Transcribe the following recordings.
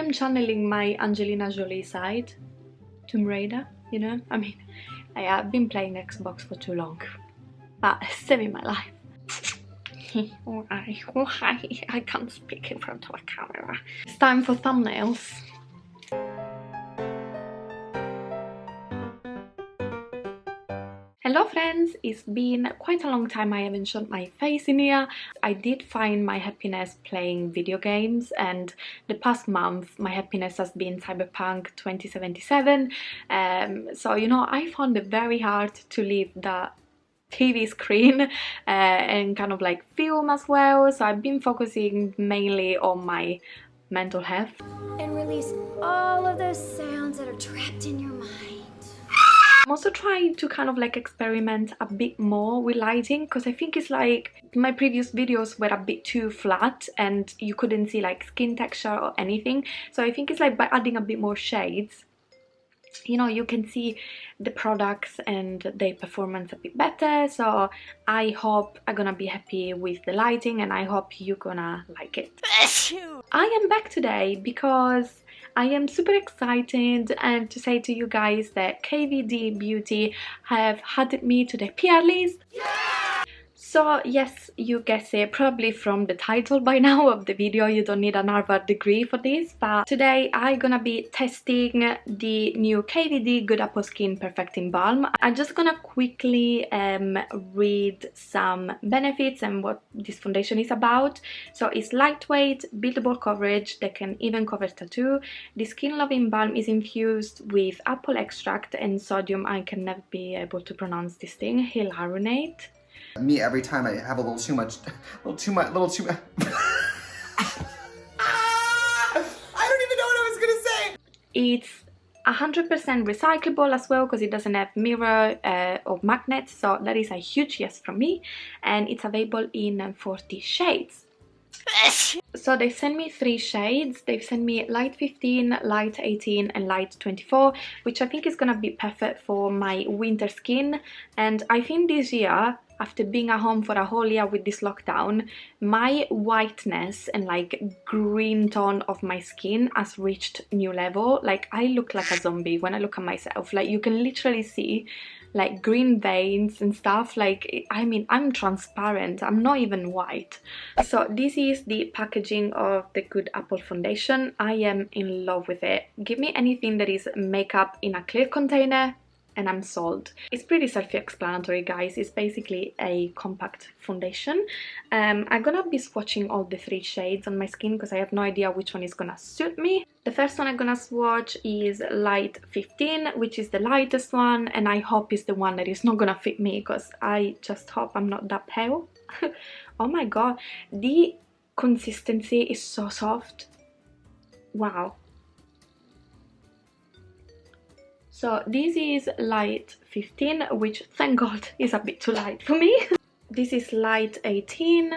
am channeling my Angelina Jolie side, Tomb Raider, you know? I mean, I have been playing Xbox for too long, but saving my life. I can't speak in front of a camera. It's time for thumbnails. Hello friends, it's been quite a long time I haven't shown my face in here. I did find my happiness playing video games, and the past month my happiness has been Cyberpunk 2077. So you know, I found it very hard to leave the TV screen and kind of like film as well, so I've been focusing mainly on my mental health. And release all of those sounds that are trapped in your mind. I'm also trying to kind of like experiment a bit more with lighting, because I think it's like my previous videos were a bit too flat and you couldn't see like skin texture or anything. So I think it's like by adding a bit more shades, you know, you can see the products and their performance a bit better. So I hope I'm gonna be happy with the lighting, and I hope you're gonna like it. I am back today because I am super excited and to say to you guys that KVD Beauty have added me to the PR list. Yeah! So yes, you guessed it, probably from the title by now of the video, you don't need an Harvard degree for this, but today I'm gonna be testing the new KVD Good Apple Skin Perfecting Balm. I'm just gonna quickly read some benefits and what this foundation is about. So it's lightweight, buildable coverage that can even cover tattoo. The skin loving balm is infused with apple extract and sodium, I can never be able to pronounce this thing, hyaluronate. Me every time I have a little too much. I don't even know what I was gonna say! It's 100% recyclable as well, because it doesn't have mirror or magnets, so that is a huge yes from me, and it's available in 40 shades. So they sent me 3 shades. They've sent me light 15, light 18 and light 24, which I think is gonna be perfect for my winter skin. And I think this year, after being at home for a whole year with this lockdown, my whiteness and like green tone of my skin has reached new level. Like I look like a zombie when I look at myself. Like you can literally see like green veins and stuff. Like, I mean, I'm transparent, I'm not even white. So this is the packaging of the Good Apple foundation. I am in love with it. Give me anything that is makeup in a clear container and I'm sold. It's pretty self-explanatory, guys. It's basically a compact foundation. I'm gonna be swatching all the 3 shades on my skin because I have no idea which one is gonna suit me. The first one I'm gonna swatch is light 15, which is the lightest one, and I hope it's the one that is not gonna fit me, because I just hope I'm not that pale. Oh my god, the consistency is so soft. Wow. So this is light 15, which thank god is a bit too light for me. This is light 18.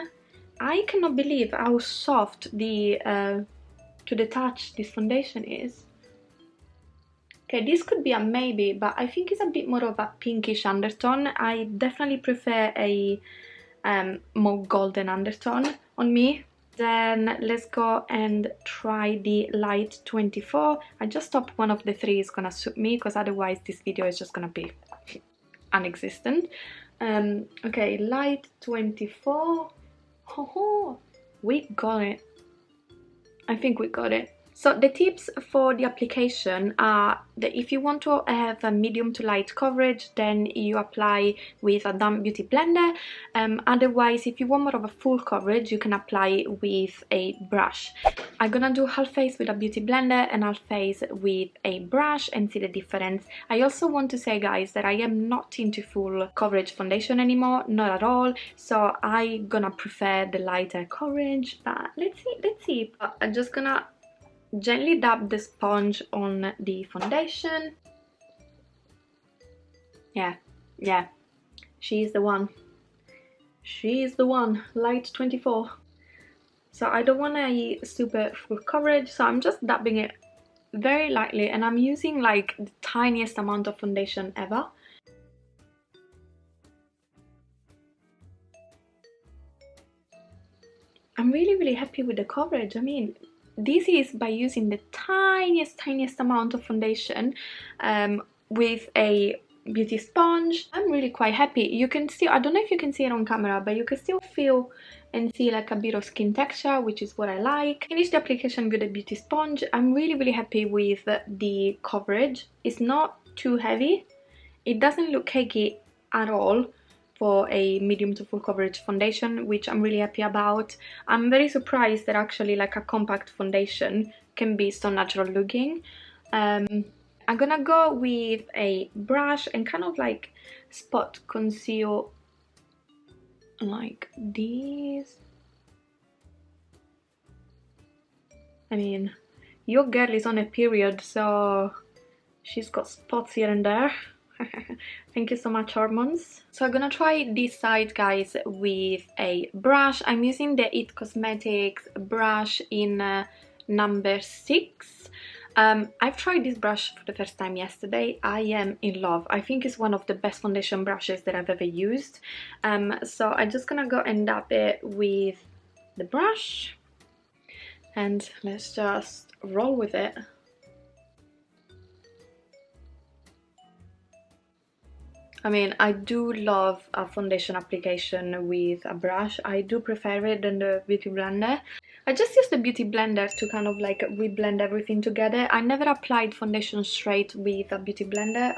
I cannot believe how soft the to the touch this foundation is. Okay, this could be a maybe, but I think it's a bit more of a pinkish undertone. I definitely prefer a more golden undertone on me. Then let's go and try the light 24. I just hope one of the 3 is gonna suit me, because otherwise this video is just gonna be non-existent. Okay, light 24. Oh, we got it. I think we got it. So the tips for the application are that if you want to have a medium to light coverage, then you apply with a damp beauty blender. Otherwise, if you want more of a full coverage, you can apply with a brush. I'm gonna do half face with a beauty blender and half face with a brush and see the difference. I also want to say, guys, that I am not into full coverage foundation anymore, not at all. So I'm gonna prefer the lighter coverage, but let's see. I'm just gonna gently dab the sponge on the foundation. Yeah, she's the one. She's the one. Light 24. So I don't want a super full coverage, so I'm just dabbing it very lightly, and I'm using like the tiniest amount of foundation ever. I'm really happy with the coverage. I mean, this is by using the tiniest amount of foundation with a beauty sponge. I'm really quite happy. You can still, I don't know if you can see it on camera, but you can still feel and see like a bit of skin texture, which is what I like. Finish the application with a beauty sponge. I'm really happy with the coverage. It's not too heavy. It doesn't look cakey at all for a medium to full coverage foundation, which I'm really happy about. I'm very surprised that actually like a compact foundation can be so natural looking. I'm gonna go with a brush and kind of like spot conceal like this. I mean, your girl is on a period, so she's got spots here and there. Thank you so much, hormones. So I'm gonna try this side, guys, with a brush. I'm using the IT-Cosmetics brush in number 6. I've tried this brush for the first time yesterday. I am in love. I think it's one of the best foundation brushes that I've ever used. So I'm just gonna go and dab it with the brush and let's just roll with it. I mean, I do love a foundation application with a brush. I do prefer it than the beauty blender. I just use the beauty blender to kind of like re-blend everything together. I never applied foundation straight with a beauty blender.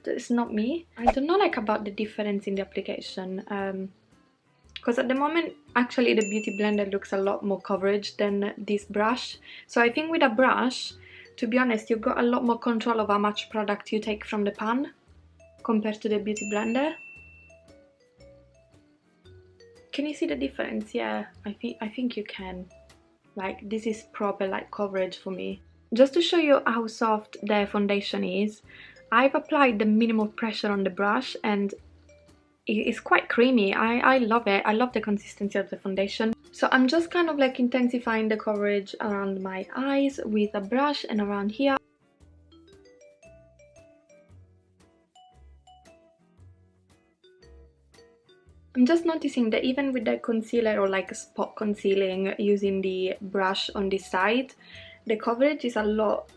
It's not me. I don't know like about the difference in the application. Because at the moment, actually the beauty blender looks a lot more coverage than this brush. So I think with a brush, to be honest, you've got a lot more control of how much product you take from the pan compared to the beauty blender. Can you see the difference? Yeah, I think you can. Like, this is proper like coverage for me. Just to show you how soft the foundation is, I've applied the minimal pressure on the brush and it's quite creamy. I love it. I love the consistency of the foundation. So I'm just kind of like intensifying the coverage around my eyes with a brush and around here. I'm just noticing that even with the concealer or like spot concealing using the brush on this side, the coverage is a lot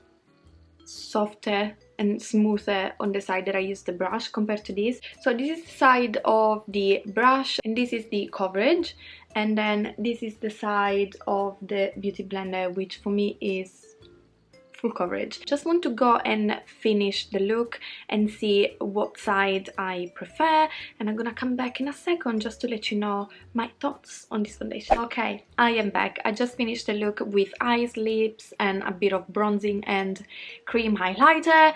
softer and smoother on the side that I use the brush compared to this. So this is the side of the brush and this is the coverage, and then this is the side of the beauty blender, which for me is full coverage. Just want to go and finish the look and see what side I prefer, and I'm gonna come back in a second just to let you know my thoughts on this foundation. Okay, I am back. I just finished the look with eyes, lips and a bit of bronzing and cream highlighter.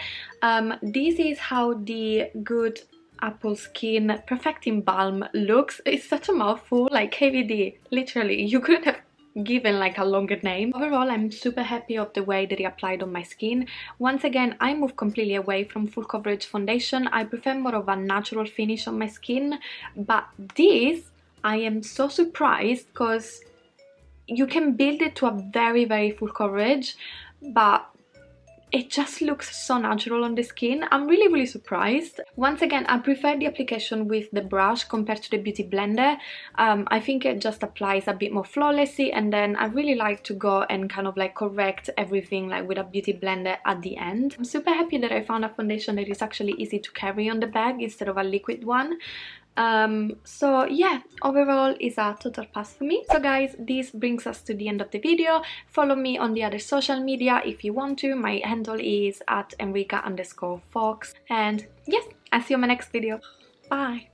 This is how the Good Apple Skin Perfecting Balm looks. It's such a mouthful, like KVD, literally. You couldn't have given like a longer name. Overall, I'm super happy of the way that it applied on my skin. Once again, I moved completely away from full coverage foundation. I prefer more of a natural finish on my skin, but this, I am so surprised because you can build it to a very full coverage, but it just looks so natural on the skin. I'm really surprised. Once again, I prefer the application with the brush compared to the beauty blender. I think it just applies a bit more flawlessly, and then I really like to go and kind of like correct everything like with a beauty blender at the end. I'm super happy that I found a foundation that is actually easy to carry on the bag instead of a liquid one. So yeah, overall is a total pass for me. So guys, this brings us to the end of the video. Follow me on the other social media if you want to. My handle is @Enrica_Fox, and yes, I'll see you in my next video. Bye.